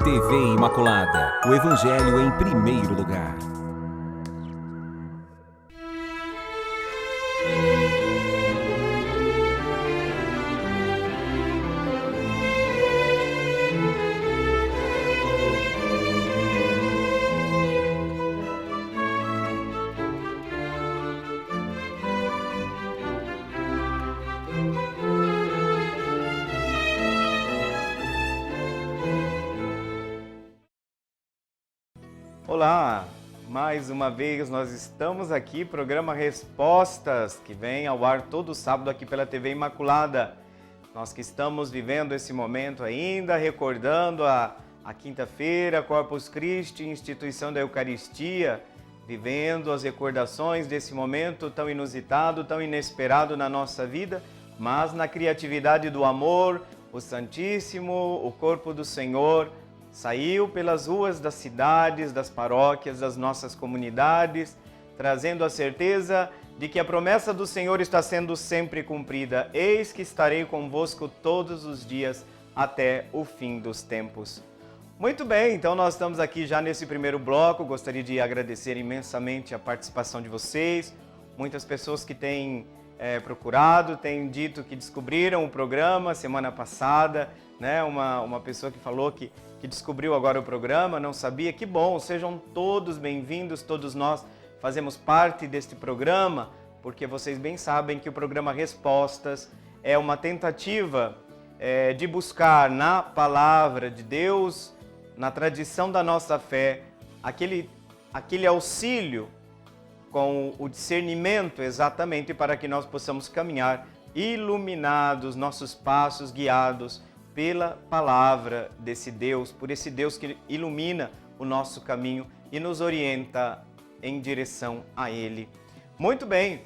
TV Imaculada, o Evangelho em primeiro lugar. Olá, mais uma vez nós estamos aqui, programa Respostas, que vem ao ar todo sábado aqui pela TV Imaculada. Nós que estamos vivendo esse momento ainda, recordando a quinta-feira, Corpus Christi, instituição da Eucaristia, vivendo as recordações desse momento tão inusitado, tão inesperado na nossa vida, mas na criatividade do amor, o Santíssimo, o corpo do Senhor, saiu pelas ruas das cidades, das paróquias, das nossas comunidades, trazendo a certeza de que a promessa do Senhor está sendo sempre cumprida. Eis que estarei convosco todos os dias até o fim dos tempos. Muito bem, então nós estamos aqui já nesse primeiro bloco. Gostaria de agradecer imensamente a participação de vocês. Muitas pessoas que têm procurado, têm dito que descobriram o programa semana passada, né? Uma pessoa que falou que descobriu agora o programa, não sabia, que bom, sejam todos bem-vindos, todos nós fazemos parte deste programa, porque vocês bem sabem que o programa Respostas é uma tentativa de buscar na palavra de Deus, na tradição da nossa fé, aquele auxílio com o discernimento exatamente para que nós possamos caminhar iluminados, nossos passos guiados pela palavra desse Deus, por esse Deus que ilumina o nosso caminho e nos orienta em direção a Ele. Muito bem,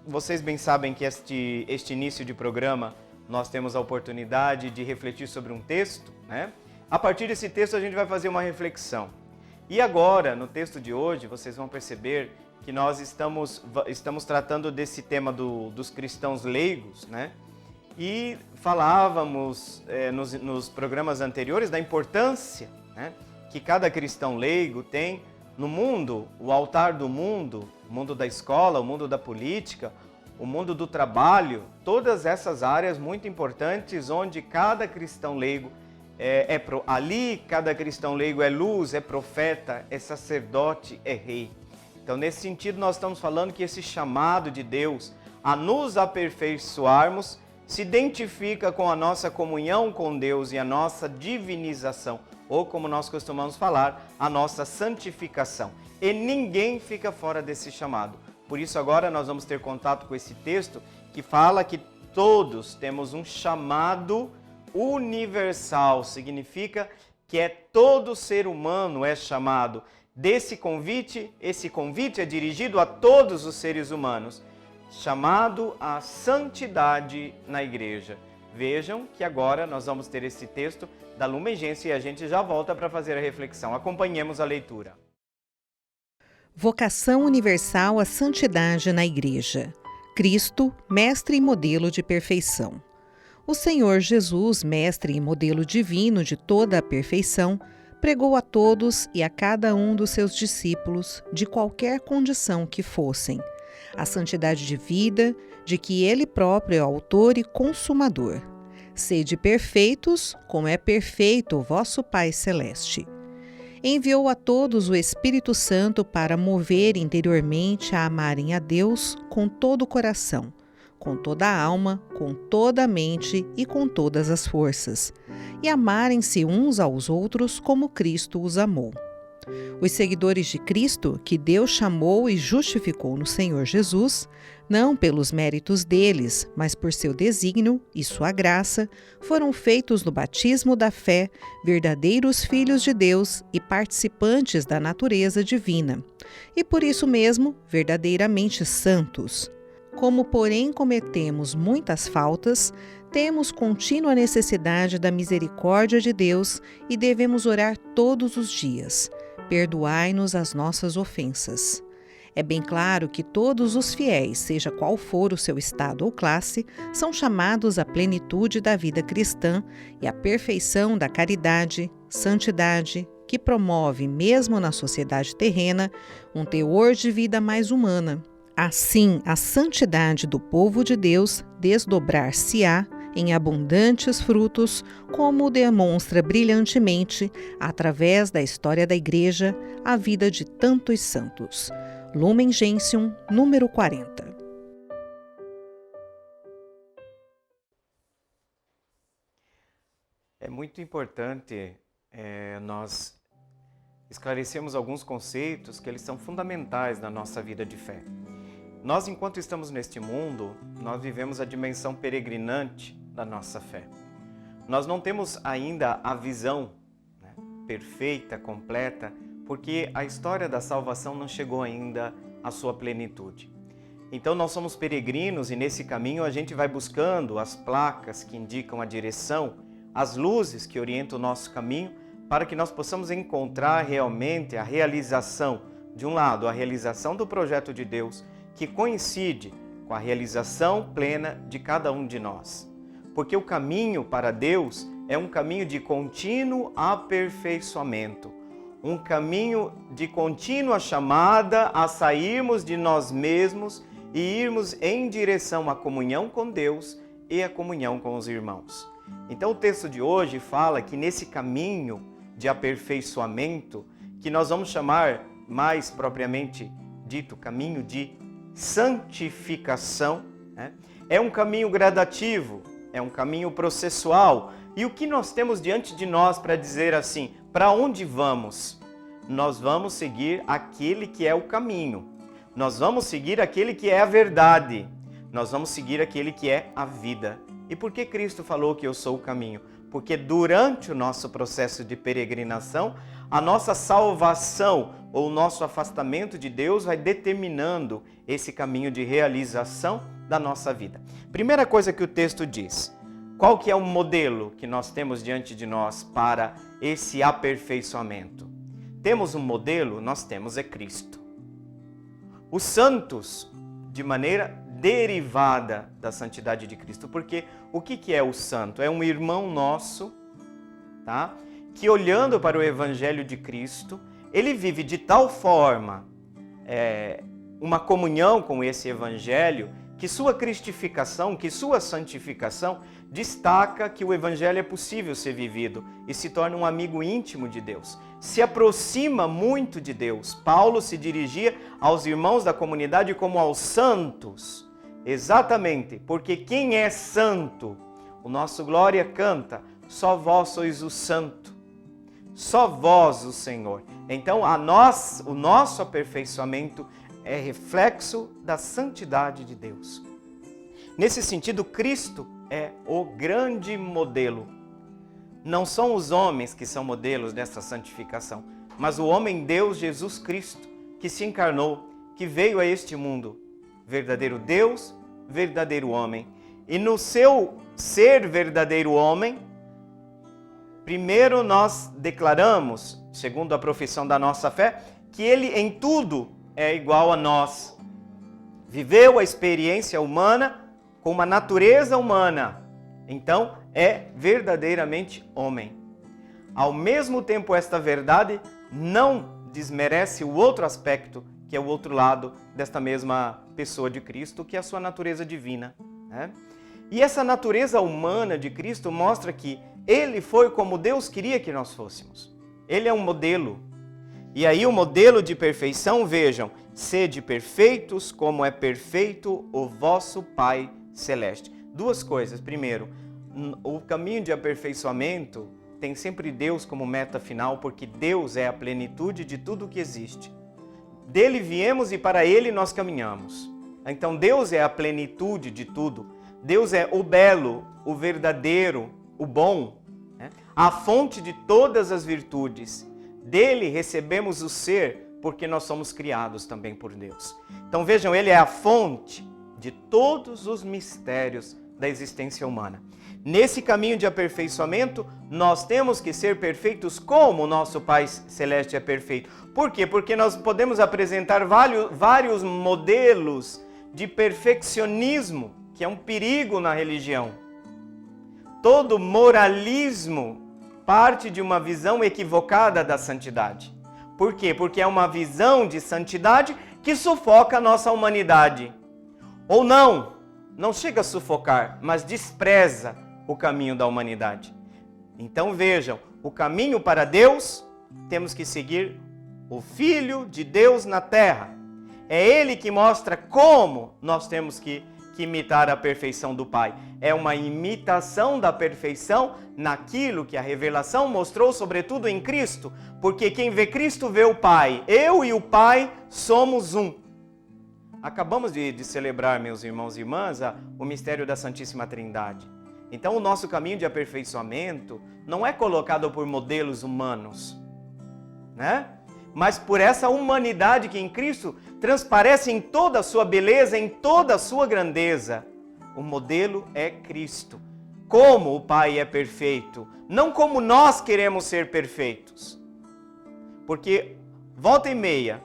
vocês bem sabem que este início de programa nós temos a oportunidade de refletir sobre um texto, né? A partir desse texto a gente vai fazer uma reflexão. E agora, no texto de hoje, vocês vão perceber que nós estamos tratando desse tema dos cristãos leigos, né? E falávamos nos programas anteriores da importância, né, que cada cristão leigo tem no mundo, o altar do mundo, o mundo da escola, o mundo da política, o mundo do trabalho, todas essas áreas muito importantes onde cada cristão leigo ali cada cristão leigo é luz, é profeta, é sacerdote, é rei. Então, nesse sentido, nós estamos falando que esse chamado de Deus a nos aperfeiçoarmos se identifica com a nossa comunhão com Deus e a nossa divinização, ou como nós costumamos falar, a nossa santificação. E ninguém fica fora desse chamado. Por isso agora nós vamos ter contato com esse texto que fala que todos temos um chamado universal. Significa que todo ser humano é chamado desse convite. Esse convite é dirigido a todos os seres humanos, chamado à santidade na igreja. Vejam que agora nós vamos ter esse texto da Lumen Gentium e a gente já volta para fazer a reflexão. Acompanhemos a leitura. Vocação universal à santidade na igreja. Cristo, mestre e modelo de perfeição. O Senhor Jesus, mestre e modelo divino de toda a perfeição, pregou a todos e a cada um dos seus discípulos, de qualquer condição que fossem, a santidade de vida, de que Ele próprio é autor e consumador. Sede perfeitos, como é perfeito o vosso Pai Celeste. Enviou a todos o Espírito Santo para mover interiormente a amarem a Deus com todo o coração, com toda a alma, com toda a mente e com todas as forças, e amarem-se uns aos outros como Cristo os amou. Os seguidores de Cristo, que Deus chamou e justificou no Senhor Jesus, não pelos méritos deles, mas por seu desígnio e sua graça, foram feitos no batismo da fé verdadeiros filhos de Deus e participantes da natureza divina, e por isso mesmo verdadeiramente santos. Como, porém, cometemos muitas faltas, temos contínua necessidade da misericórdia de Deus e devemos orar todos os dias. Perdoai-nos as nossas ofensas. É bem claro que todos os fiéis, seja qual for o seu estado ou classe, são chamados à plenitude da vida cristã e à perfeição da caridade, santidade, que promove, mesmo na sociedade terrena, um teor de vida mais humana. Assim, a santidade do povo de Deus desdobrar-se-á em abundantes frutos, como demonstra brilhantemente, através da história da Igreja, a vida de tantos santos. Lumen Gentium, número 40. É muito importante nós esclarecermos alguns conceitos que eles são fundamentais na nossa vida de fé. Nós, enquanto estamos neste mundo, nós vivemos a dimensão peregrinante da nossa fé. Nós não temos ainda a visão, né, perfeita, completa, porque a história da salvação não chegou ainda à sua plenitude. Então nós somos peregrinos e nesse caminho a gente vai buscando as placas que indicam a direção, as luzes que orientam o nosso caminho, para que nós possamos encontrar realmente a realização, de um lado, a realização do projeto de Deus, que coincide com a realização plena de cada um de nós. Porque o caminho para Deus é um caminho de contínuo aperfeiçoamento, um caminho de contínua chamada a sairmos de nós mesmos e irmos em direção à comunhão com Deus e à comunhão com os irmãos. Então o texto de hoje fala que nesse caminho de aperfeiçoamento, que nós vamos chamar mais propriamente dito caminho de santificação, né? É um caminho gradativo, é um caminho processual. E o que nós temos diante de nós para dizer assim, para onde vamos? Nós vamos seguir aquele que é o caminho, nós vamos seguir aquele que é a verdade, nós vamos seguir aquele que é a vida. E por que Cristo falou que eu sou o caminho? Porque durante o nosso processo de peregrinação, a nossa salvação ou o nosso afastamento de Deus vai determinando esse caminho de realização da nossa vida. Primeira coisa que o texto diz, qual que é o modelo que nós temos diante de nós para esse aperfeiçoamento? Temos um modelo, nós temos é Cristo. Os santos, de maneira derivada da santidade de Cristo, porque o que é o santo? É um irmão nosso, tá? Que olhando para o Evangelho de Cristo, ele vive de tal forma uma comunhão com esse Evangelho, que sua cristificação, que sua santificação destaca que o Evangelho é possível ser vivido e se torna um amigo íntimo de Deus. Se aproxima muito de Deus. Paulo se dirigia aos irmãos da comunidade como aos santos. Exatamente, porque quem é santo? O nosso Glória canta, só vós sois o santo, só vós o Senhor. Então o nosso aperfeiçoamento é reflexo da santidade de Deus. Nesse sentido, Cristo é o grande modelo. Não são os homens que são modelos dessa santificação, mas o homem Deus Jesus Cristo, que se encarnou, que veio a este mundo, verdadeiro Deus, verdadeiro homem. E no seu ser verdadeiro homem, primeiro nós declaramos, segundo a profissão da nossa fé, que ele em tudo é igual a nós. Viveu a experiência humana com uma natureza humana. Então, é verdadeiramente homem. Ao mesmo tempo, esta verdade não desmerece o outro aspecto, que é o outro lado desta mesma pessoa de Cristo, que é a sua natureza divina, né? E essa natureza humana de Cristo mostra que ele foi como Deus queria que nós fôssemos. Ele é um modelo. E aí o modelo de perfeição, vejam, sede perfeitos como é perfeito o vosso Pai Celeste. Duas coisas. Primeiro, o caminho de aperfeiçoamento tem sempre Deus como meta final, porque Deus é a plenitude de tudo que existe. Dele viemos e para Ele nós caminhamos. Então Deus é a plenitude de tudo. Deus é o belo, o verdadeiro, o bom, né? A fonte de todas as virtudes. Dele recebemos o ser, porque nós somos criados também por Deus. Então vejam, Ele é a fonte de todos os mistérios da existência humana. Nesse caminho de aperfeiçoamento, nós temos que ser perfeitos como o nosso Pai Celeste é perfeito. Por quê? Porque nós podemos apresentar vários modelos de perfeccionismo, que é um perigo na religião. Todo moralismo parte de uma visão equivocada da santidade. Por quê? Porque é uma visão de santidade que sufoca a nossa humanidade. Ou não chega a sufocar, mas despreza o caminho da humanidade. Então vejam, o caminho para Deus, temos que seguir o Filho de Deus na terra. É Ele que mostra como nós temos que imitar a perfeição do Pai. É uma imitação da perfeição naquilo que a revelação mostrou, sobretudo em Cristo, porque quem vê Cristo vê o Pai. Eu e o Pai somos um. Acabamos de celebrar, meus irmãos e irmãs, o mistério da Santíssima Trindade. Então o nosso caminho de aperfeiçoamento não é colocado por modelos humanos, né? Mas por essa humanidade que em Cristo transparece em toda a sua beleza, em toda a sua grandeza. O modelo é Cristo. Como o Pai é perfeito, não como nós queremos ser perfeitos. Porque, volta e meia,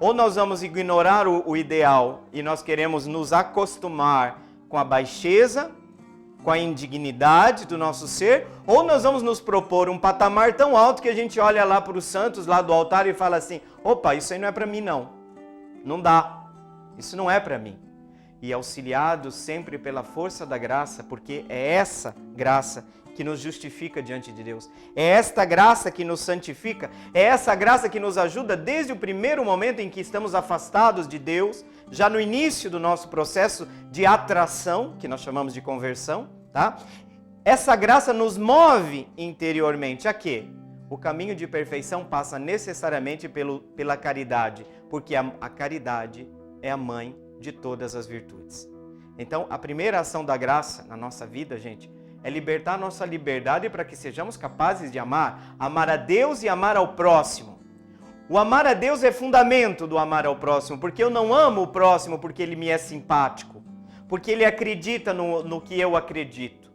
ou nós vamos ignorar o ideal e nós queremos nos acostumar com a baixeza, com a indignidade do nosso ser, ou nós vamos nos propor um patamar tão alto que a gente olha lá para os santos, lá do altar e fala assim, opa, isso aí não é para mim não, não dá, isso não é para mim. E auxiliados sempre pela força da graça, porque é essa graça que nos justifica diante de Deus, é esta graça que nos santifica, é essa graça que nos ajuda desde o primeiro momento em que estamos afastados de Deus, já no início do nosso processo de atração, que nós chamamos de conversão, tá? Essa graça nos move interiormente a quê? O caminho de perfeição passa necessariamente pela caridade, porque a caridade é a mãe de todas as virtudes. Então, a primeira ação da graça na nossa vida, gente, é libertar a nossa liberdade para que sejamos capazes de amar a Deus e amar ao próximo. O amar a Deus é fundamento do amar ao próximo, porque eu não amo o próximo porque ele me é simpático, porque ele acredita no que eu acredito,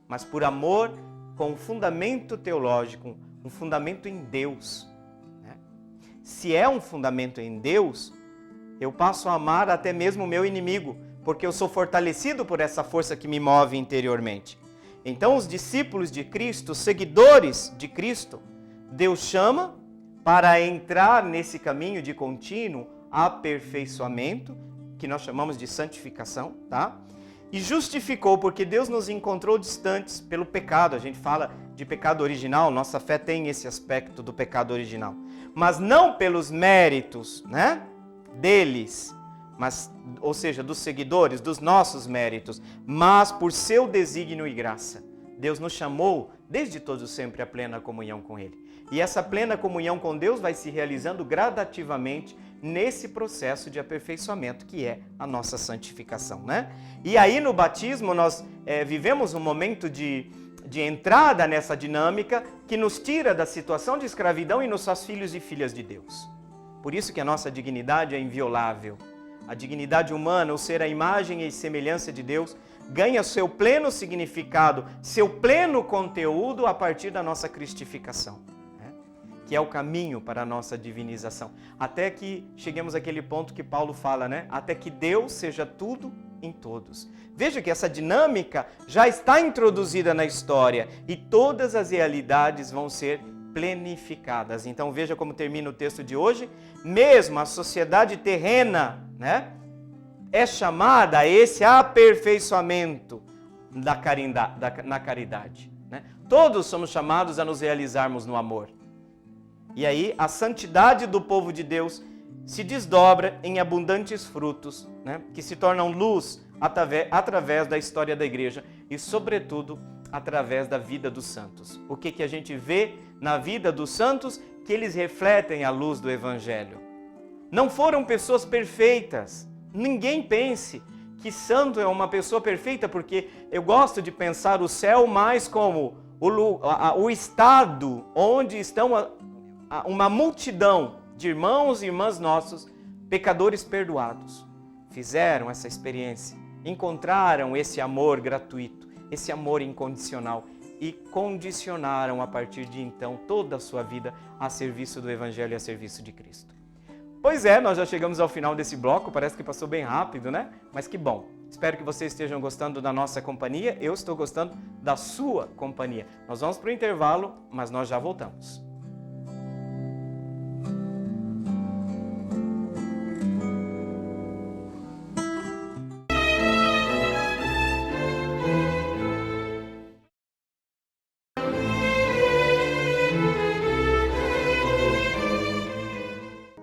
mas por amor com um fundamento teológico, um fundamento em Deus. Né? Se é um fundamento em Deus, eu passo a amar até mesmo o meu inimigo, porque eu sou fortalecido por essa força que me move interiormente. Então, os discípulos de Cristo, os seguidores de Cristo, Deus chama para entrar nesse caminho de contínuo aperfeiçoamento, que nós chamamos de santificação, tá? E justificou, porque Deus nos encontrou distantes pelo pecado. A gente fala de pecado original, nossa fé tem esse aspecto do pecado original. Mas não pelos méritos, né, deles, mas, ou seja, dos seguidores, dos nossos méritos, mas por seu desígnio e graça. Deus nos chamou, desde todo sempre, à plena comunhão com Ele. E essa plena comunhão com Deus vai se realizando gradativamente nesse processo de aperfeiçoamento que é a nossa santificação, né? E aí no batismo nós vivemos um momento de entrada nessa dinâmica que nos tira da situação de escravidão e nos faz filhos e filhas de Deus. Por isso que a nossa dignidade é inviolável. A dignidade humana, o ser a imagem e semelhança de Deus, ganha seu pleno significado, seu pleno conteúdo a partir da nossa cristificação, né? Que é o caminho para a nossa divinização. Até que cheguemos àquele ponto que Paulo fala, né? Até que Deus seja tudo em todos. Veja que essa dinâmica já está introduzida na história e todas as realidades vão ser plenificadas. Então veja como termina o texto de hoje. Mesmo a sociedade terrena, né, é chamada a esse aperfeiçoamento na caridade. Né? Todos somos chamados a nos realizarmos no amor. E aí a santidade do povo de Deus se desdobra em abundantes frutos, né, que se tornam luz através da história da igreja e, sobretudo, através da vida dos santos. O que a gente vê na vida dos santos? Que eles refletem a luz do Evangelho. Não foram pessoas perfeitas. Ninguém pense que santo é uma pessoa perfeita, porque eu gosto de pensar o céu mais como o estado onde estão uma multidão de irmãos e irmãs nossos, pecadores perdoados. Fizeram essa experiência encontraram esse amor gratuito, esse amor incondicional e condicionaram a partir de então toda a sua vida a serviço do Evangelho e a serviço de Cristo. Pois é, nós já chegamos ao final desse bloco, parece que passou bem rápido, né? Mas que bom. Espero que vocês estejam gostando da nossa companhia, eu estou gostando da sua companhia. Nós vamos para o intervalo, mas nós já voltamos.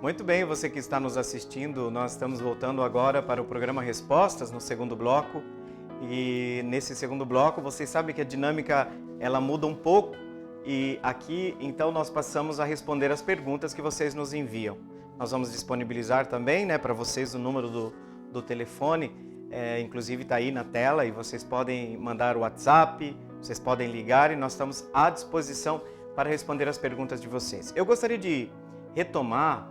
Muito bem, você que está nos assistindo, nós estamos voltando agora para o programa Respostas, no segundo bloco. E nesse segundo bloco, vocês sabem que a dinâmica ela muda um pouco. E aqui, então, nós passamos a responder as perguntas que vocês nos enviam. Nós vamos disponibilizar também, né, para vocês o número do telefone, inclusive está aí na tela, e vocês podem mandar o WhatsApp, vocês podem ligar e nós estamos à disposição para responder as perguntas de vocês. Eu gostaria de retomar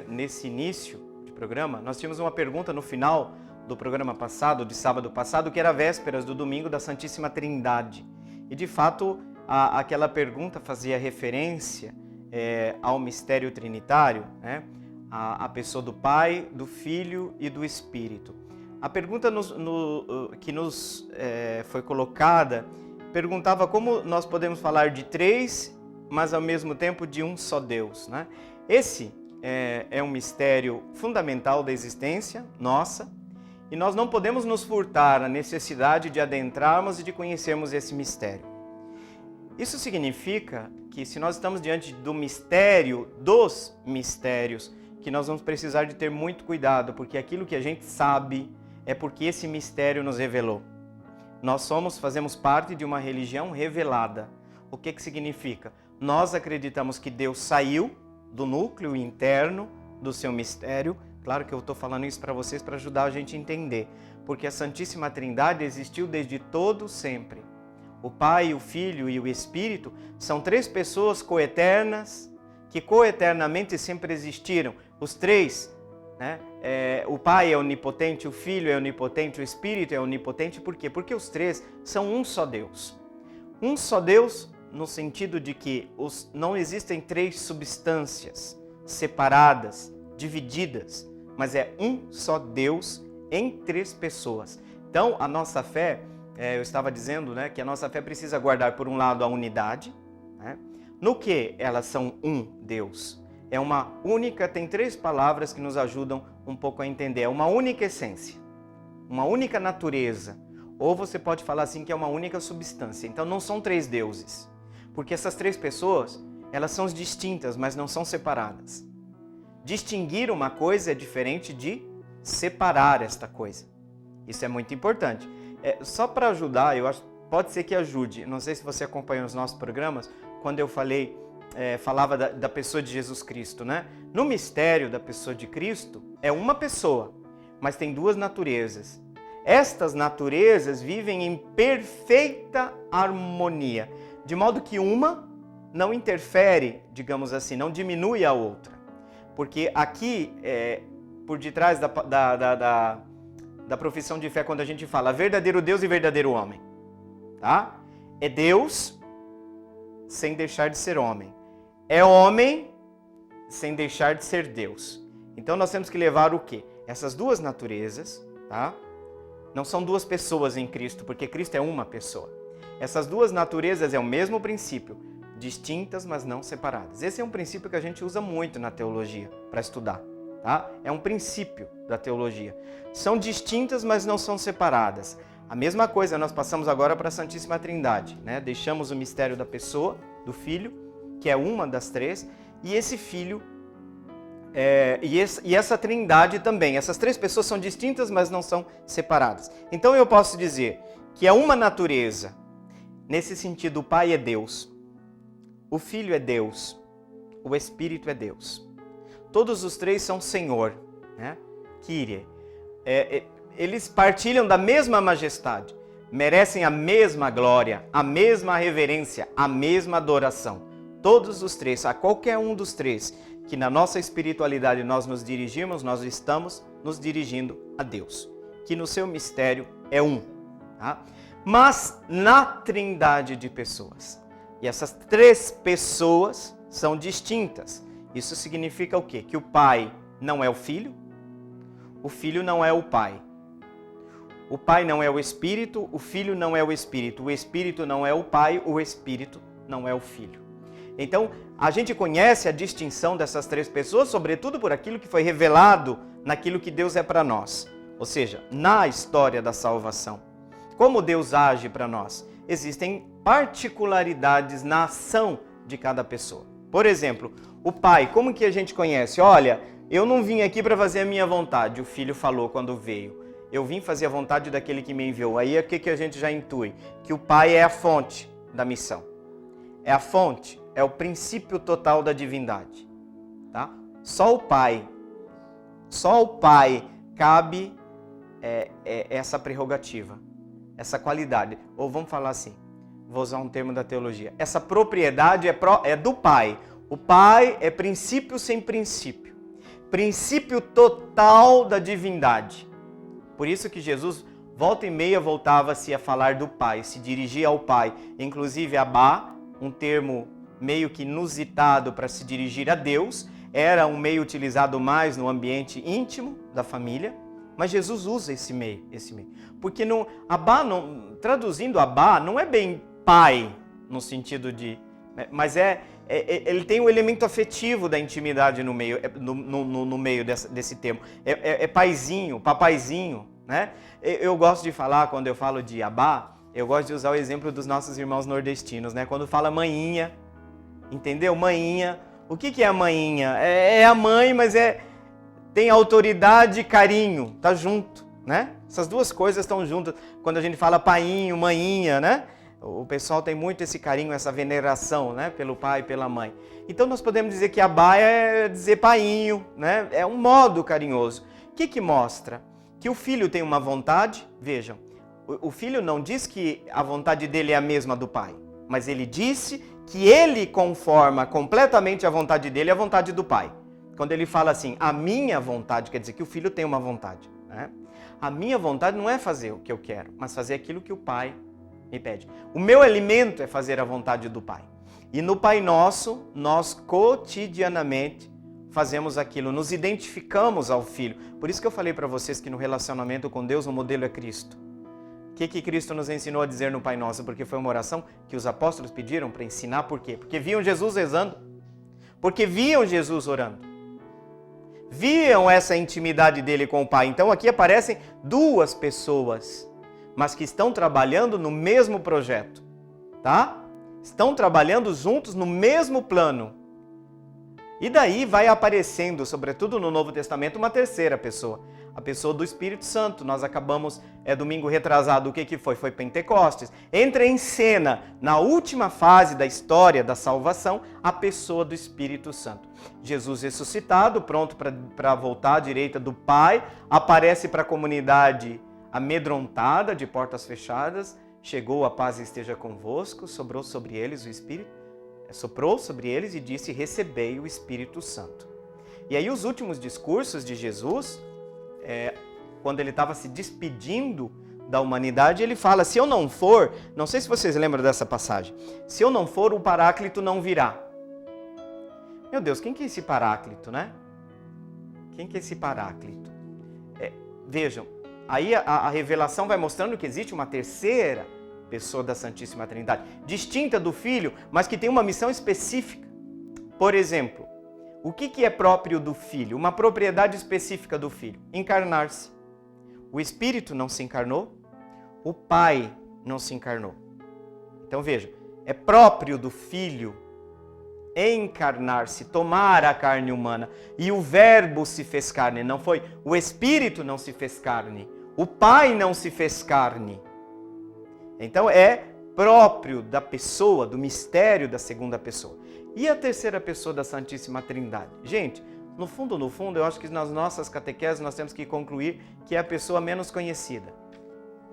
nesse início de programa, nós tínhamos uma pergunta no final do programa passado, de sábado passado, que era vésperas do domingo da Santíssima Trindade. E de fato, aquela pergunta fazia referência ao mistério trinitário, né? A pessoa do Pai, do Filho e do Espírito. A pergunta que nos foi colocada perguntava como nós podemos falar de três, mas ao mesmo tempo de um só Deus, né? Esse é um mistério fundamental da existência nossa e nós não podemos nos furtar a necessidade de adentrarmos e de conhecermos esse mistério. Isso significa que se nós estamos diante do mistério dos mistérios, que nós vamos precisar de ter muito cuidado, porque aquilo que a gente sabe é porque esse mistério nos revelou. Nós fazemos parte de uma religião revelada. O que significa? Nós acreditamos que Deus saiu do núcleo interno do seu mistério. Claro que eu estou falando isso para vocês para ajudar a gente a entender, porque a Santíssima Trindade existiu desde todo sempre. O Pai, o Filho e o Espírito são três pessoas coeternas que coeternamente sempre existiram. Os três, né? O Pai é onipotente, o Filho é onipotente, o Espírito é onipotente. Por quê? Porque os três são um só Deus. Um só Deus no sentido de que não existem três substâncias separadas, divididas, mas é um só Deus em três pessoas. Então, a nossa fé, eu estava dizendo, né, que a nossa fé precisa guardar, por um lado, a unidade, né, no que elas são um Deus. É uma única, tem três palavras que nos ajudam um pouco a entender. É uma única essência, uma única natureza, ou você pode falar assim que é uma única substância. Então, não são três deuses. Porque essas três pessoas, elas são distintas, mas não são separadas. Distinguir uma coisa é diferente de separar esta coisa. Isso é muito importante. Só para ajudar, eu acho, pode ser que ajude. Não sei se você acompanhou os nossos programas, quando eu falava da pessoa de Jesus Cristo, né? No mistério da pessoa de Cristo, é uma pessoa, mas tem duas naturezas. Estas naturezas vivem em perfeita harmonia. De modo que uma não interfere, digamos assim, não diminui a outra. Porque aqui, por detrás da profissão de fé, quando a gente fala verdadeiro Deus e verdadeiro homem, tá? É Deus sem deixar de ser homem. É homem sem deixar de ser Deus. Então nós temos que levar o quê? Essas duas naturezas, tá? Não são duas pessoas em Cristo, porque Cristo é uma pessoa. Essas duas naturezas é o mesmo princípio, distintas, mas não separadas. Esse é um princípio que a gente usa muito na teologia para estudar, tá? É um princípio da teologia. São distintas, mas não são separadas. A mesma coisa nós passamos agora para a Santíssima Trindade, né? Deixamos o mistério da pessoa, do Filho, que é uma das três, e esse Filho, e essa Trindade também. Essas três pessoas são distintas, mas não são separadas. Então eu posso dizer que é uma natureza. Nesse sentido, o Pai é Deus, o Filho é Deus, o Espírito é Deus. Todos os três são Senhor, né? Kyrie. Eles partilham da mesma majestade, merecem a mesma glória, a mesma reverência, a mesma adoração. Todos os três, a qualquer um dos três, que na nossa espiritualidade nós nos dirigimos, nós estamos nos dirigindo a Deus. que no seu mistério é um, tá? Mas na trindade de pessoas. E essas três pessoas são distintas. Isso significa o quê? Que o Pai não é o Filho não é o Pai. O Pai não é o Espírito, o Filho não é o Espírito não é o Pai, o Espírito não é o Filho. Então, a gente conhece a distinção dessas três pessoas, sobretudo por aquilo que foi revelado naquilo que Deus é para nós. Ou seja, na história da salvação. Como Deus age para nós? Existem particularidades na ação de cada pessoa. Por exemplo, o Pai, como que a gente conhece? Olha, eu não vim aqui para fazer a minha vontade, o Filho falou quando veio. Eu vim fazer a vontade daquele que me enviou. Aí é o que a gente já intui? Que o Pai é a fonte da missão. É a fonte, é o princípio total da divindade. Tá? Só o Pai cabe essa prerrogativa, essa qualidade. Ou vamos falar assim, vou usar um termo da teologia. Essa propriedade é do Pai. O Pai é princípio sem princípio. Princípio total da divindade. Por isso que Jesus, volta e meia, voltava-se a falar do Pai, se dirigia ao Pai. Inclusive, Abá, um termo meio que inusitado para se dirigir a Deus, era um meio utilizado mais no ambiente íntimo da família, mas Jesus usa esse meio. Porque traduzindo Abá, não é bem pai, no sentido de... Mas ele tem um elemento afetivo da intimidade no meio desse termo. É paizinho, papaizinho, né? Eu gosto de falar, quando eu falo de Abá, eu gosto de usar o exemplo dos nossos irmãos nordestinos, né? Quando fala maninha, entendeu? Maninha. O que é a maninha? É a mãe, mas tem autoridade e carinho, tá junto, né? Essas duas coisas estão juntas. Quando a gente fala painho, maninha, né? O pessoal tem muito esse carinho, essa veneração, né? Pelo pai e pela mãe. Então nós podemos dizer que Abá é dizer painho, né? É um modo carinhoso. O que mostra? Que o filho tem uma vontade, vejam, o filho não diz que a vontade dele é a mesma do pai, mas ele disse que ele conforma completamente a vontade dele à vontade do pai. Quando ele fala assim, a minha vontade, quer dizer que o filho tem uma vontade, né? A minha vontade não é fazer o que eu quero, mas fazer aquilo que o pai me pede. O meu alimento é fazer a vontade do Pai. E no Pai Nosso, nós cotidianamente fazemos aquilo, nos identificamos ao Filho. Por isso que eu falei para vocês que no relacionamento com Deus o modelo é Cristo. O que Cristo nos ensinou a dizer no Pai Nosso? Porque foi uma oração que os apóstolos pediram para ensinar. Por quê? Porque viam Jesus rezando. Porque viam Jesus orando. Viam essa intimidade dele com o Pai. Então aqui aparecem duas pessoas, mas que estão trabalhando no mesmo projeto, tá? Estão trabalhando juntos no mesmo plano. E daí vai aparecendo, sobretudo no Novo Testamento, uma terceira pessoa. A pessoa do Espírito Santo. Nós acabamos, domingo retrasado, o que foi? Foi Pentecostes. Entra em cena, na última fase da história da salvação, a pessoa do Espírito Santo. Jesus ressuscitado, pronto para voltar à direita do Pai, aparece para a comunidade amedrontada, de portas fechadas, chegou, a paz esteja convosco, soprou sobre eles e disse, recebei o Espírito Santo. E aí os últimos discursos de Jesus, quando ele estava se despedindo da humanidade, ele fala, se eu não for, não sei se vocês lembram dessa passagem, se eu não for, o Paráclito não virá. Meu Deus, quem que é esse Paráclito, né? Quem que é esse Paráclito? Vejam, aí a revelação vai mostrando que existe uma terceira pessoa da Santíssima Trindade, distinta do Filho, mas que tem uma missão específica. Por exemplo, o que é próprio do Filho? Uma propriedade específica do Filho, encarnar-se. O Espírito não se encarnou, o Pai não se encarnou. Então veja, é próprio do Filho encarnar-se, tomar a carne humana. E o Verbo se fez carne, não foi? O Espírito não se fez carne, o Pai não se fez carne. Então é próprio da pessoa, do mistério da segunda pessoa. E a terceira pessoa da Santíssima Trindade? Gente, no fundo, eu acho que nas nossas catequeses nós temos que concluir que é a pessoa menos conhecida.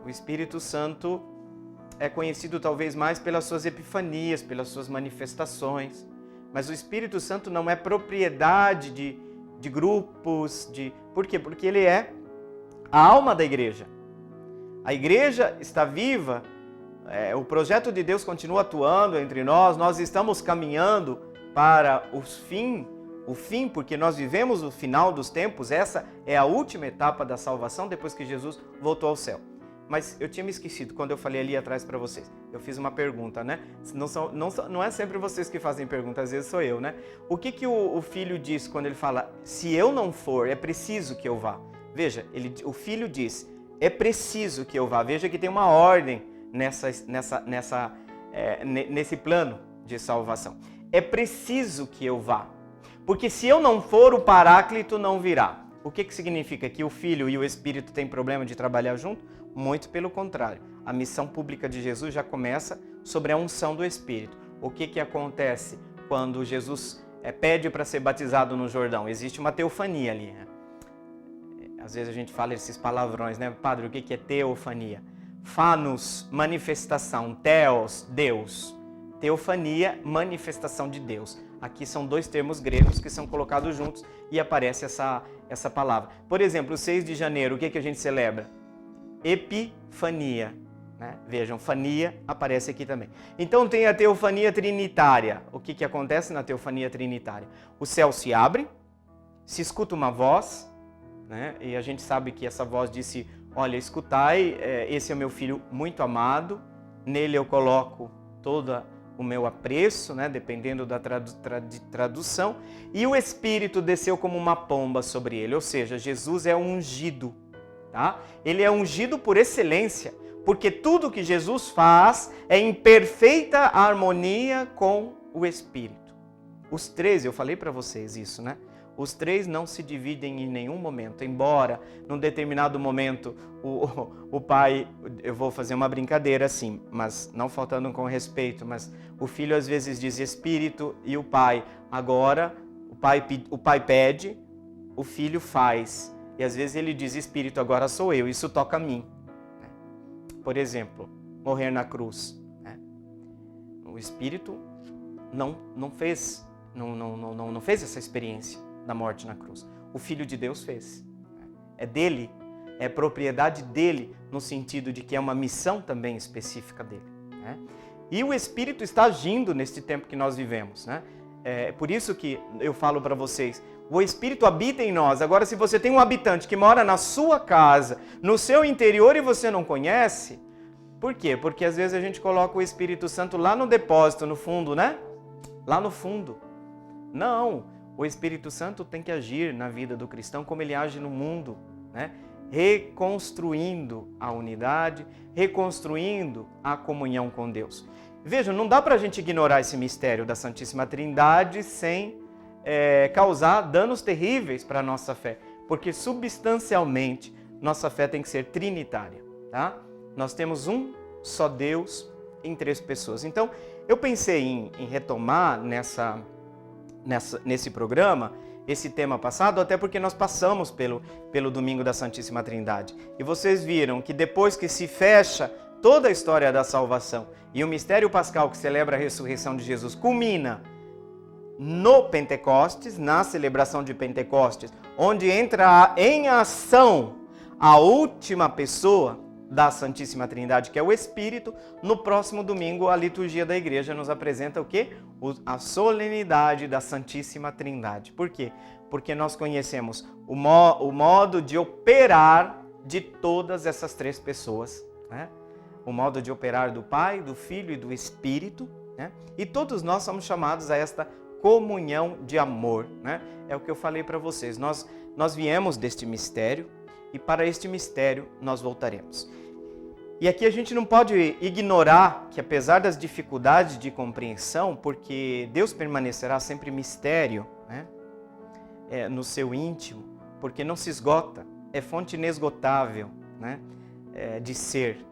O Espírito Santo é conhecido talvez mais pelas suas epifanias, pelas suas manifestações. Mas o Espírito Santo não é propriedade de grupos. Por quê? Porque ele é a alma da igreja. A igreja está viva, o projeto de Deus continua atuando entre nós estamos caminhando para o fim, porque nós vivemos o final dos tempos, essa é a última etapa da salvação depois que Jesus voltou ao céu. Mas eu tinha me esquecido, quando eu falei ali atrás para vocês, eu fiz uma pergunta, né? Não é sempre vocês que fazem pergunta, às vezes sou eu, né? O que o filho diz quando ele fala, se eu não for, é preciso que eu vá? Veja, o filho diz, é preciso que eu vá. Veja que tem uma ordem nesse plano de salvação. É preciso que eu vá. Porque se eu não for, o Paráclito não virá. O que significa? Que o Filho e o Espírito têm problema de trabalhar junto? Muito pelo contrário. A missão pública de Jesus já começa sobre a unção do Espírito. O que acontece quando Jesus pede para ser batizado no Jordão? Existe uma teofania ali. Né? Às vezes a gente fala esses palavrões, né? Padre, o que é teofania? Phanos, manifestação. Theos, Deus. Teofania, manifestação de Deus. Aqui são dois termos gregos que são colocados juntos e aparece essa palavra. Por exemplo, o 6 de janeiro, o que a gente celebra? Epifania. Né? Vejam, fania aparece aqui também. Então tem a teofania trinitária. O que acontece na teofania trinitária? O céu se abre, se escuta uma voz, né? E a gente sabe que essa voz disse, olha, escutai, esse é o meu filho muito amado, nele eu coloco toda o meu apreço, né, dependendo da tradução, e o Espírito desceu como uma pomba sobre ele, ou seja, Jesus é ungido, tá? Ele é ungido por excelência, porque tudo que Jesus faz é em perfeita harmonia com o Espírito. Os três, eu falei para vocês isso, né? Os três não se dividem em nenhum momento, embora num determinado momento o pai, eu vou fazer uma brincadeira assim, mas não faltando com respeito, mas o filho às vezes diz Espírito e o pai, agora o pai pede, o filho faz, e às vezes ele diz Espírito, agora sou eu, isso toca a mim. Por exemplo, morrer na cruz. O Espírito não fez essa experiência da morte na cruz. O Filho de Deus fez. É dele, é propriedade dele, no sentido de que é uma missão também específica dele. Né? E o Espírito está agindo neste tempo que nós vivemos. Né? É por isso que eu falo para vocês, o Espírito habita em nós. Agora, se você tem um habitante que mora na sua casa, no seu interior e você não conhece, por quê? Porque às vezes a gente coloca o Espírito Santo lá no depósito, no fundo, né? Lá no fundo. Não. O Espírito Santo tem que agir na vida do cristão como ele age no mundo, né? Reconstruindo a unidade, reconstruindo a comunhão com Deus. Vejam, não dá para a gente ignorar esse mistério da Santíssima Trindade sem causar danos terríveis para a nossa fé, porque substancialmente nossa fé tem que ser trinitária, tá? Nós temos um só Deus em três pessoas. Então, eu pensei em retomar nesse programa, esse tema passado, até porque nós passamos pelo Domingo da Santíssima Trindade. E vocês viram que depois que se fecha toda a história da salvação e o mistério pascal que celebra a ressurreição de Jesus culmina no Pentecostes, na celebração de Pentecostes, onde entra em ação a última pessoa da Santíssima Trindade, que é o Espírito. No próximo domingo, a liturgia da igreja nos apresenta o quê? A solenidade da Santíssima Trindade. Por quê? Porque nós conhecemos o modo de operar de todas essas três pessoas, né? O modo de operar do Pai, do Filho e do Espírito, né? E todos nós somos chamados a esta comunhão de amor, né? É o que eu falei para vocês. Nós viemos deste mistério e para este mistério nós voltaremos. E aqui a gente não pode ignorar que, apesar das dificuldades de compreensão, porque Deus permanecerá sempre mistério, né? No seu íntimo, porque não se esgota, é fonte inesgotável, né? De ser.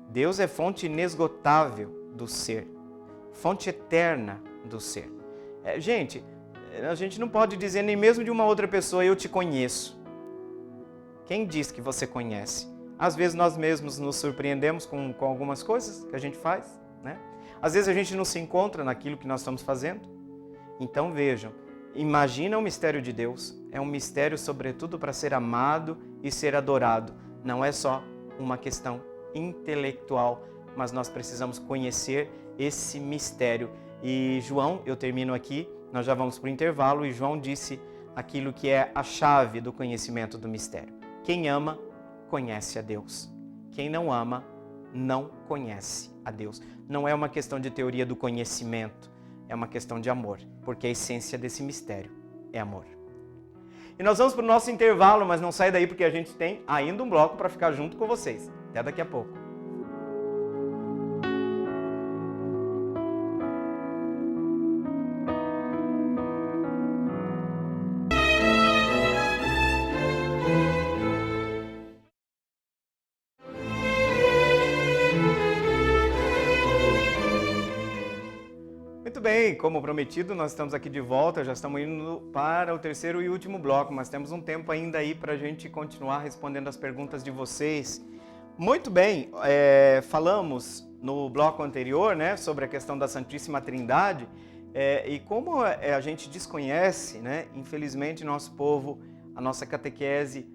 Deus é fonte inesgotável do ser, fonte eterna do ser. Gente, a gente não pode dizer nem mesmo de uma outra pessoa, eu te conheço. Quem diz que você conhece? Às vezes nós mesmos nos surpreendemos com algumas coisas que a gente faz, né? Às vezes a gente não se encontra naquilo que nós estamos fazendo. Então vejam, imagina o mistério de Deus. É um mistério sobretudo para ser amado e ser adorado. Não é só uma questão intelectual, mas nós precisamos conhecer esse mistério. E João, eu termino aqui, nós já vamos para o intervalo, e João disse aquilo que é a chave do conhecimento do mistério. Quem ama, conhece a Deus. Quem não ama, não conhece a Deus. Não é uma questão de teoria do conhecimento, é uma questão de amor, porque a essência desse mistério é amor. E nós vamos para o nosso intervalo, mas não sai daí porque a gente tem ainda um bloco para ficar junto com vocês. Até daqui a pouco. Muito bem, como prometido, nós estamos aqui de volta, já estamos indo para o terceiro e último bloco, mas temos um tempo ainda aí para a gente continuar respondendo as perguntas de vocês. Muito bem, falamos no bloco anterior, né, sobre a questão da Santíssima Trindade, e como a gente desconhece, né, infelizmente nosso povo, a nossa catequese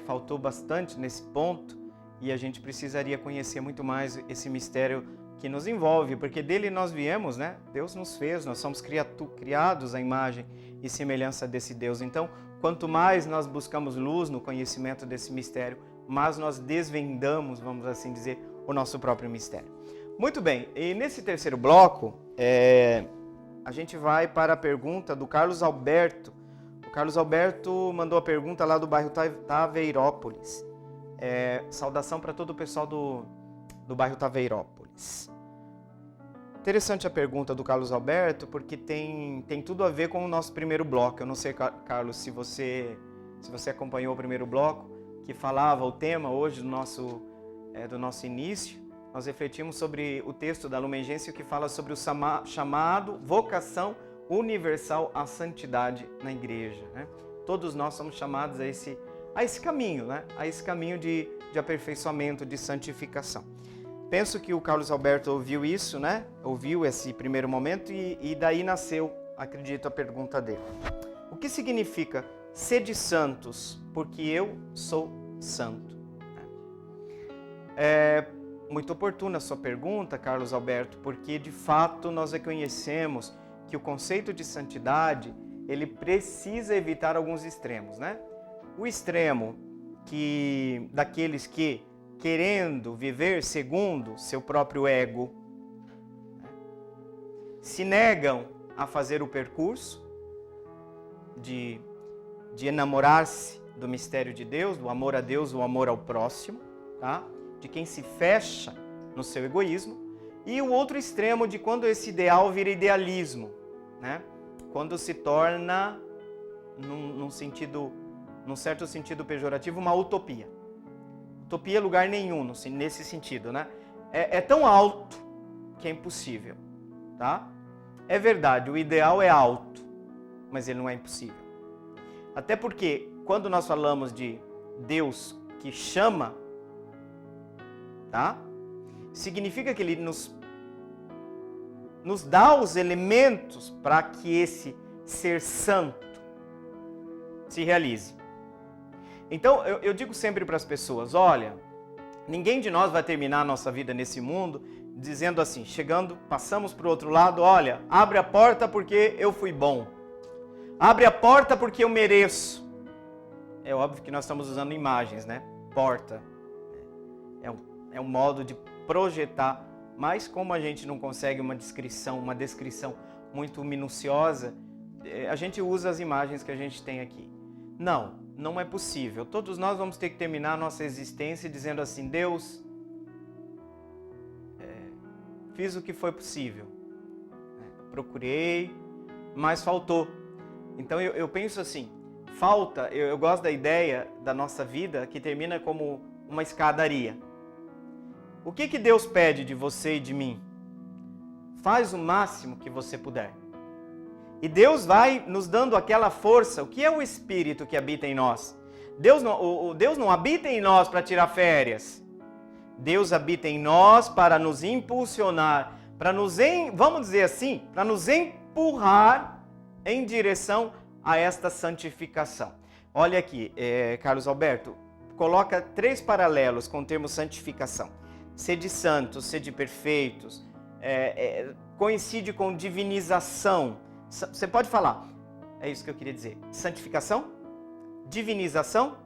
faltou bastante nesse ponto, e a gente precisaria conhecer muito mais esse mistério que nos envolve, porque dele nós viemos, né? Deus nos fez, nós somos criados à imagem e semelhança desse Deus. Então, quanto mais nós buscamos luz no conhecimento desse mistério, mais nós desvendamos, vamos assim dizer, o nosso próprio mistério. Muito bem, e nesse terceiro bloco, a gente vai para a pergunta do Carlos Alberto. O Carlos Alberto mandou a pergunta lá do bairro Taveirópolis. Saudação para todo o pessoal do bairro Taveirópolis. Interessante a pergunta do Carlos Alberto, porque tem tudo a ver com o nosso primeiro bloco. Eu não sei, Carlos, se você acompanhou o primeiro bloco, que falava o tema hoje do nosso início. Nós refletimos sobre o texto da Lumen Gentium que fala sobre o chamado, vocação universal à santidade na igreja, né? Todos nós somos chamados a esse caminho, né? A esse caminho de aperfeiçoamento, de santificação. Penso que o Carlos Alberto ouviu isso, né? Ouviu esse primeiro momento e daí nasceu, acredito, a pergunta dele. O que significa sede santos, porque eu sou santo? É muito oportuna a sua pergunta, Carlos Alberto, porque de fato nós reconhecemos que o conceito de santidade, ele precisa evitar alguns extremos, né? O extremo daqueles que querendo viver segundo seu próprio ego, se negam a fazer o percurso de enamorar-se do mistério de Deus, do amor a Deus, o amor ao próximo, tá? De quem se fecha no seu egoísmo, e o outro extremo de quando esse ideal vira idealismo, né? Quando se torna, num certo sentido pejorativo, uma utopia. Utopia é lugar nenhum nesse sentido, né? É tão alto que é impossível, tá? É verdade, o ideal é alto, mas ele não é impossível. Até porque, quando nós falamos de Deus que chama, tá? Significa que Ele nos dá os elementos para que esse ser santo se realize. Então, eu digo sempre para as pessoas, olha, ninguém de nós vai terminar a nossa vida nesse mundo dizendo assim, passamos para o outro lado, olha, abre a porta porque eu fui bom. Abre a porta porque eu mereço. É óbvio que nós estamos usando imagens, né? Porta. É um modo de projetar, mas como a gente não consegue uma descrição muito minuciosa, a gente usa as imagens que a gente tem aqui. Não é possível. Todos nós vamos ter que terminar a nossa existência dizendo assim, Deus, fiz o que foi possível. Procurei, mas faltou. Então eu penso assim, eu gosto da ideia da nossa vida que termina como uma escadaria. O que Deus pede de você e de mim? Faz o máximo que você puder. E Deus vai nos dando aquela força. O que é o Espírito que habita em nós? Deus não habita em nós para tirar férias. Deus habita em nós para nos impulsionar, para vamos dizer assim, para nos empurrar em direção a esta santificação. Olha aqui, Carlos Alberto, coloca 3 paralelos com o termo santificação. Sede santos, sede perfeitos, coincide com divinização. Você pode falar, é isso que eu queria dizer, santificação, divinização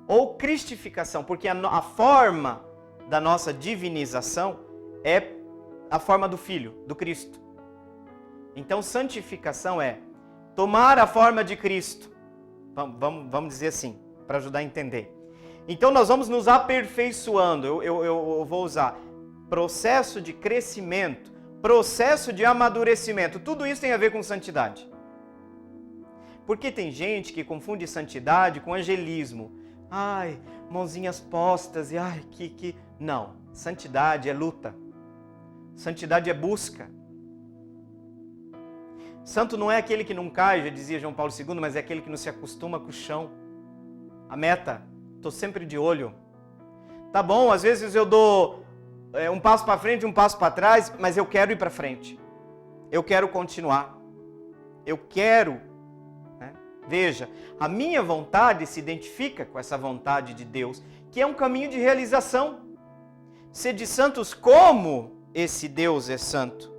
ou cristificação, porque a forma da nossa divinização é a forma do Filho, do Cristo. Então, santificação é tomar a forma de Cristo. Vamos dizer assim, para ajudar a entender. Então, nós vamos nos aperfeiçoando. Eu vou usar processo de crescimento, processo de amadurecimento. Tudo isso tem a ver com santidade. Porque tem gente que confunde santidade com angelismo. Ai, mãozinhas postas e ai, que... Não, santidade é luta. Santidade é busca. Santo não é aquele que não cai, já dizia João Paulo II, mas é aquele que não se acostuma com o chão. A meta, estou sempre de olho. Tá bom, às vezes eu dou um passo para frente, um passo para trás, mas eu quero ir para frente. Eu quero continuar. Eu quero. Né? Veja, a minha vontade se identifica com essa vontade de Deus, que é um caminho de realização. Sede santos como esse Deus é santo.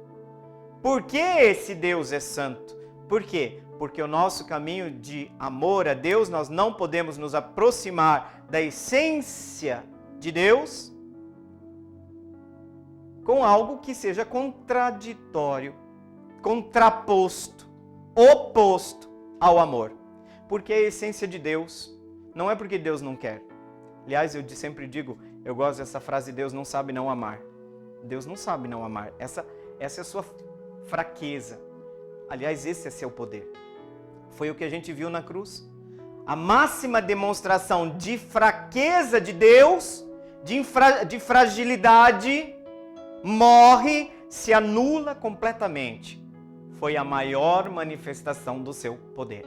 Por que esse Deus é santo? Por quê? Porque o nosso caminho de amor a Deus, nós não podemos nos aproximar da essência de Deus com algo que seja contraditório, contraposto, oposto ao amor. Porque a essência de Deus não é porque Deus não quer. Aliás, eu sempre digo, eu gosto dessa frase, Deus não sabe não amar. Deus não sabe não amar. Essa é a sua fraqueza. Aliás, esse é seu poder. Foi o que a gente viu na cruz. A máxima demonstração de fraqueza de Deus, de fragilidade, morre, se anula completamente. Foi a maior manifestação do seu poder.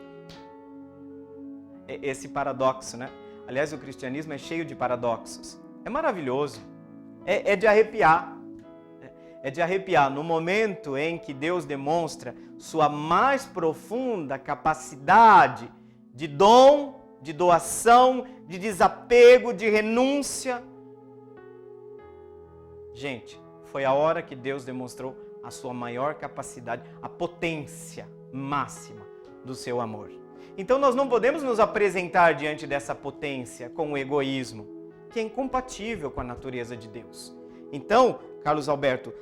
Esse paradoxo, né? Aliás, o cristianismo é cheio de paradoxos. É maravilhoso. É de arrepiar. É de arrepiar no momento em que Deus demonstra sua mais profunda capacidade de dom, de doação, de desapego, de renúncia. Gente, foi a hora que Deus demonstrou a sua maior capacidade, a potência máxima do seu amor. Então nós não podemos nos apresentar diante dessa potência com o egoísmo, que é incompatível com a natureza de Deus. Então, Carlos Alberto,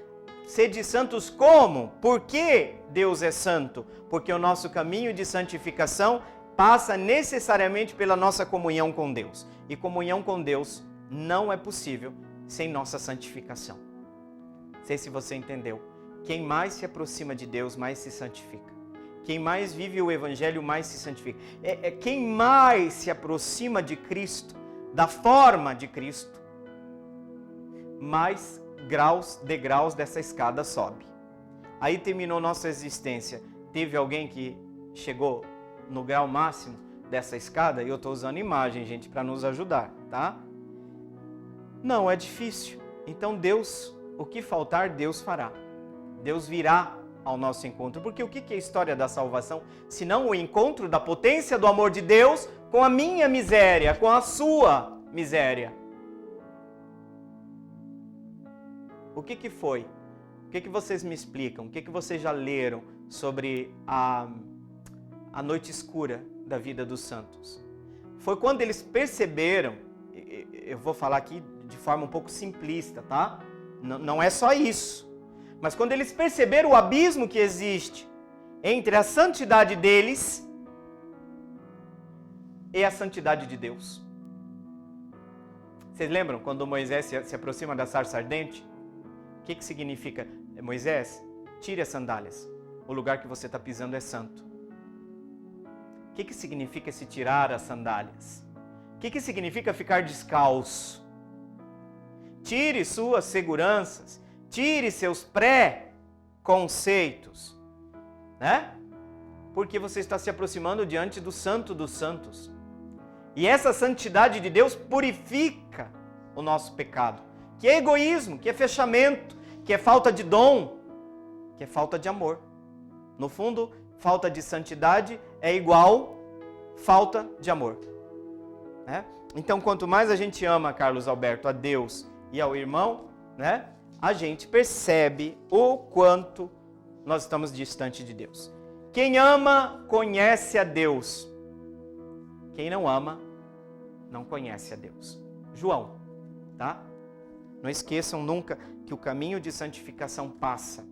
sede santos como? Por que Deus é santo? Porque o nosso caminho de santificação passa necessariamente pela nossa comunhão com Deus. E comunhão com Deus não é possível sem nossa santificação. Não sei se você entendeu. Quem mais se aproxima de Deus, mais se santifica. Quem mais vive o Evangelho, mais se santifica. Quem mais se aproxima de Cristo, da forma de Cristo, mais degraus dessa escada sobe. Aí terminou nossa existência. Teve alguém que chegou no grau máximo dessa escada? Eu estou usando imagem, gente, para nos ajudar, tá? Não, é difícil. Então Deus, o que faltar, Deus fará. Deus virá ao nosso encontro. Porque o que é a história da salvação? Senão o encontro da potência do amor de Deus com a minha miséria, com a sua miséria. O que foi? O que vocês me explicam? O que vocês já leram sobre a noite escura da vida dos santos? Foi quando eles perceberam, eu vou falar aqui de forma um pouco simplista, tá? Não é só isso. Mas quando eles perceberam o abismo que existe entre a santidade deles e a santidade de Deus. Vocês lembram quando Moisés se aproxima da sarça ardente? O que significa? Moisés, tire as sandálias. O lugar que você está pisando é santo. O que significa se tirar as sandálias? O que significa ficar descalço? Tire suas seguranças. Tire seus pré-conceitos. Né? Porque você está se aproximando diante do Santo dos Santos. E essa santidade de Deus purifica o nosso pecado. Que é egoísmo, que é fechamento, que é falta de dom, que é falta de amor. No fundo, falta de santidade é igual falta de amor. Né? Então, quanto mais a gente ama, Carlos Alberto, a Deus e ao irmão, né, a gente percebe o quanto nós estamos distante de Deus. Quem ama, conhece a Deus. Quem não ama, não conhece a Deus. João, tá? Não esqueçam nunca que o caminho de santificação passa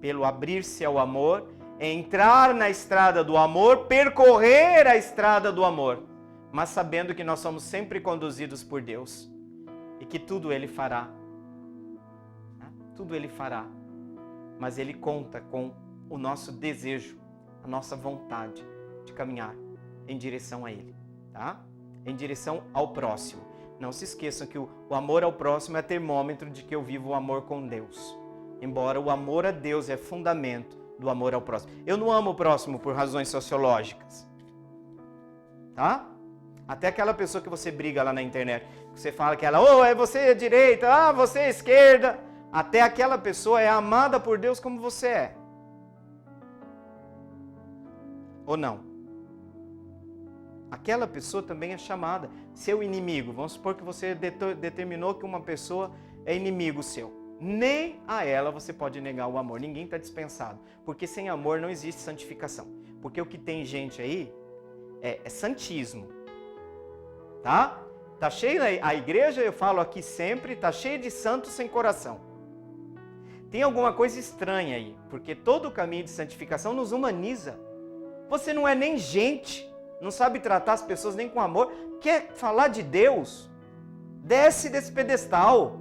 pelo abrir-se ao amor, entrar na estrada do amor, percorrer a estrada do amor, mas sabendo que nós somos sempre conduzidos por Deus e que tudo Ele fará. Tudo Ele fará, mas Ele conta com o nosso desejo, a nossa vontade de caminhar em direção a Ele, tá? Em direção ao próximo. Não se esqueçam que o amor ao próximo é termômetro de que eu vivo o amor com Deus. Embora o amor a Deus é fundamento do amor ao próximo. Eu não amo o próximo por razões sociológicas, tá? Até aquela pessoa que você briga lá na internet, que você fala que ela, você é direita, você é esquerda. Até aquela pessoa é amada por Deus como você é. Ou não? Aquela pessoa também é chamada. Seu inimigo, vamos supor que você determinou que uma pessoa é inimigo seu. Nem a ela você pode negar o amor. Ninguém está dispensado. Porque sem amor não existe santificação. Porque o que tem gente aí é santismo. Tá? Tá cheio, a igreja, eu falo aqui sempre, tá cheia de santos sem coração. Tem alguma coisa estranha aí, porque todo o caminho de santificação nos humaniza. Você não é nem gente, não sabe tratar as pessoas nem com amor, quer falar de Deus? Desce desse pedestal.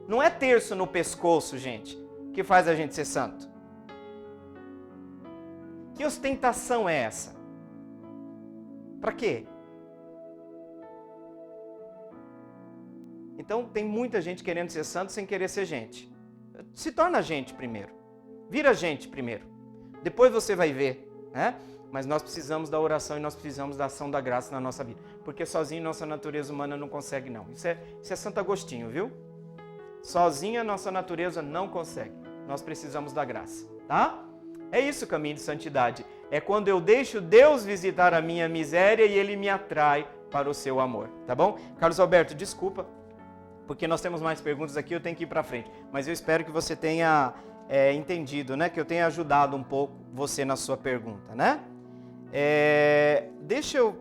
Não é terço no pescoço, gente, que faz a gente ser santo. Que ostentação é essa? Para quê? Então tem muita gente querendo ser santo sem querer ser gente. Se torna gente primeiro. Vira gente primeiro. Depois você vai ver, né? Mas nós precisamos da oração e nós precisamos da ação da graça na nossa vida. Porque sozinho nossa natureza humana não consegue, não. Isso é Santo Agostinho, viu? Sozinha nossa natureza não consegue. Nós precisamos da graça, tá? É isso o caminho de santidade. É quando eu deixo Deus visitar a minha miséria e Ele me atrai para o seu amor, tá bom? Carlos Alberto, desculpa, porque nós temos mais perguntas aqui, eu tenho que ir para frente. Mas eu espero que você tenha entendido, né? Que eu tenha ajudado um pouco você na sua pergunta, né? Deixa eu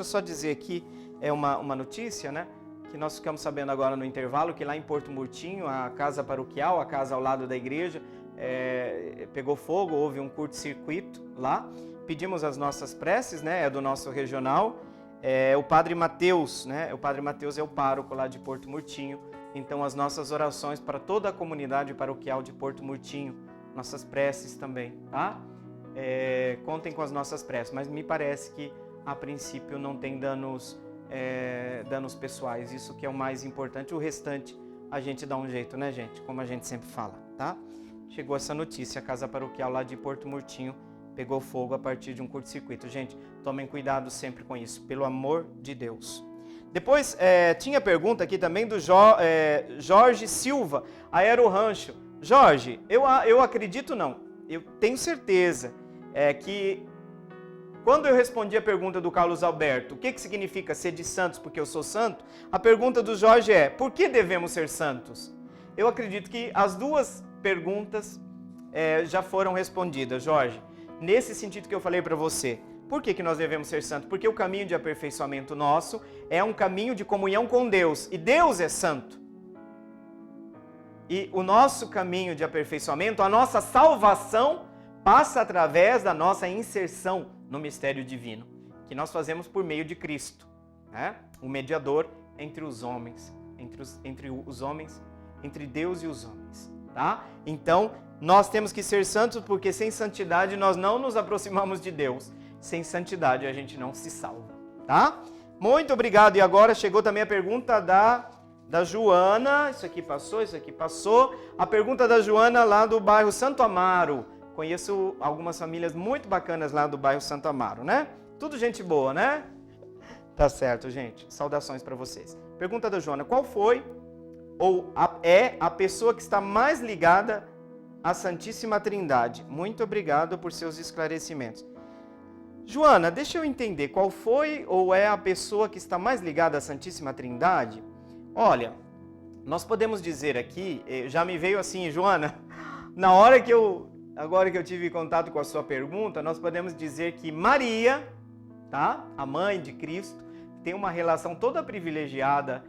só dizer aqui, uma notícia, né? Que nós ficamos sabendo agora no intervalo, que lá em Porto Murtinho, a casa paroquial, a casa ao lado da igreja, pegou fogo, houve um curto-circuito lá. Pedimos as nossas preces, né? É do nosso regional. O Padre Mateus, né? O Padre Mateus é o pároco lá de Porto Murtinho. Então, as nossas orações para toda a comunidade paroquial de Porto Murtinho, nossas preces também, tá? Contem com as nossas preces, mas me parece que, a princípio, não tem danos pessoais. Isso que é o mais importante. O restante, a gente dá um jeito, né, gente? Como a gente sempre fala, tá? Chegou essa notícia, a casa paroquial lá de Porto Murtinho pegou fogo a partir de um curto-circuito. Gente, tomem cuidado sempre com isso, pelo amor de Deus. Depois, tinha pergunta aqui também do Jorge Silva, Aero Rancho. Jorge, eu acredito não, eu tenho certeza que quando eu respondi a pergunta do Carlos Alberto, o que significa ser de santos porque eu sou santo, a pergunta do Jorge é, por que devemos ser santos? Eu acredito que as duas perguntas já foram respondidas, Jorge. Nesse sentido que eu falei para você, por que nós devemos ser santos? Porque o caminho de aperfeiçoamento nosso é um caminho de comunhão com Deus, e Deus é santo. E o nosso caminho de aperfeiçoamento, a nossa salvação, passa através da nossa inserção no mistério divino, que nós fazemos por meio de Cristo, né? O mediador entre os homens, entre Deus e os homens, tá? Então, nós temos que ser santos porque sem santidade nós não nos aproximamos de Deus. Sem santidade a gente não se salva, tá? Muito obrigado. E agora chegou também a pergunta da Joana. Isso aqui passou. A pergunta da Joana lá do bairro Santo Amaro. Conheço algumas famílias muito bacanas lá do bairro Santo Amaro, né? Tudo gente boa, né? Tá certo, gente. Saudações para vocês. Pergunta da Joana. Qual foi ou é a pessoa que está mais ligada à Santíssima Trindade? Muito obrigado por seus esclarecimentos. Joana, deixa eu entender, qual foi ou é a pessoa que está mais ligada à Santíssima Trindade? Olha, nós podemos dizer aqui, já me veio assim, Joana, agora que eu tive contato com a sua pergunta, nós podemos dizer que Maria, tá? A mãe de Cristo, tem uma relação toda privilegiada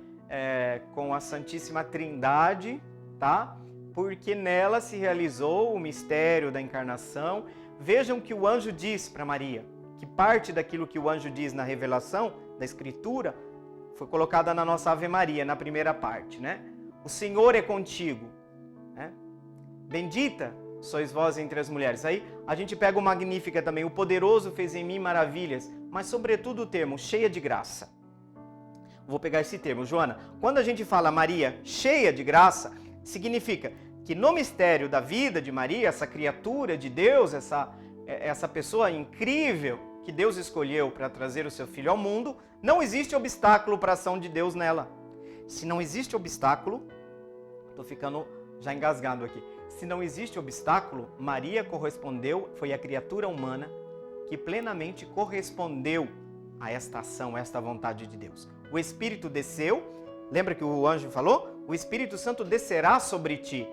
com a Santíssima Trindade, tá? Porque nela se realizou o mistério da encarnação. Vejam que o anjo diz para Maria, que parte daquilo que o anjo diz na revelação da Escritura foi colocada na nossa Ave Maria, na primeira parte, né? O Senhor é contigo, né? Bendita sois vós entre as mulheres. Aí a gente pega o Magnífica também, o poderoso fez em mim maravilhas, mas sobretudo o termo cheia de graça. Vou pegar esse termo, Joana. Quando a gente fala Maria cheia de graça, significa que no mistério da vida de Maria, essa criatura de Deus, essa pessoa incrível que Deus escolheu para trazer o seu filho ao mundo, não existe obstáculo para a ação de Deus nela. Se não existe obstáculo, estou ficando já engasgado aqui. Se não existe obstáculo, Maria correspondeu, foi a criatura humana que plenamente correspondeu a esta ação, a esta vontade de Deus. O Espírito desceu, lembra que o anjo falou? O Espírito Santo descerá sobre ti,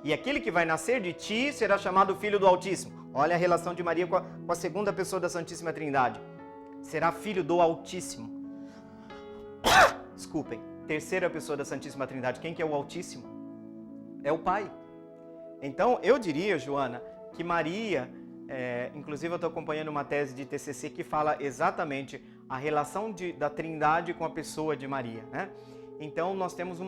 e aquele que vai nascer de ti será chamado Filho do Altíssimo. Olha a relação de Maria com a segunda pessoa da Santíssima Trindade. Será Filho do Altíssimo. Desculpem, terceira pessoa da Santíssima Trindade. Quem que é o Altíssimo? É o Pai. Então, eu diria, Joana, que Maria, inclusive eu estou acompanhando uma tese de TCC que fala exatamente a relação da Trindade com a pessoa de Maria, né? Então, nós temos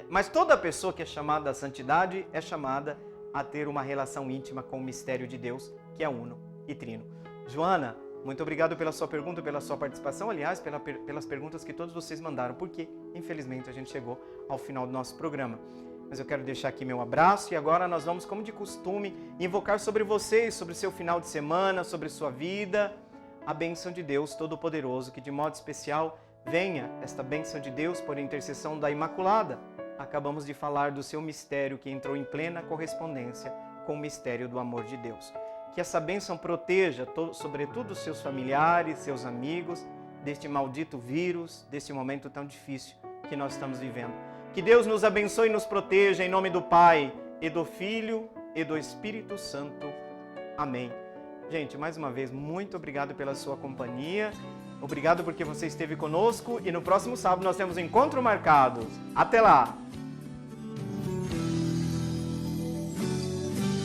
mas toda pessoa que é chamada à santidade é chamada a ter uma relação íntima com o mistério de Deus, que é uno e trino. Joana, muito obrigado pela sua pergunta, pela sua participação, aliás, pelas perguntas que todos vocês mandaram, porque, infelizmente, a gente chegou ao final do nosso programa. Mas eu quero deixar aqui meu abraço e agora nós vamos, como de costume, invocar sobre vocês, sobre o seu final de semana, sobre sua vida, a bênção de Deus Todo-Poderoso, que de modo especial venha esta bênção de Deus por intercessão da Imaculada. Acabamos de falar do seu mistério que entrou em plena correspondência com o mistério do amor de Deus. Que essa bênção proteja, sobretudo, seus familiares, seus amigos, deste maldito vírus, deste momento tão difícil que nós estamos vivendo. Que Deus nos abençoe e nos proteja, em nome do Pai, e do Filho, e do Espírito Santo. Amém. Gente, mais uma vez, muito obrigado pela sua companhia. Obrigado porque você esteve conosco e no próximo sábado nós temos um encontro marcado. Até lá!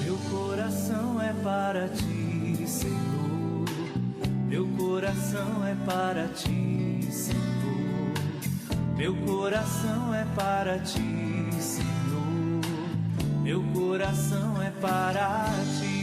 Meu coração é para ti, Senhor. Meu coração é para ti, Senhor. Meu coração é para ti, Senhor. Meu coração é para ti.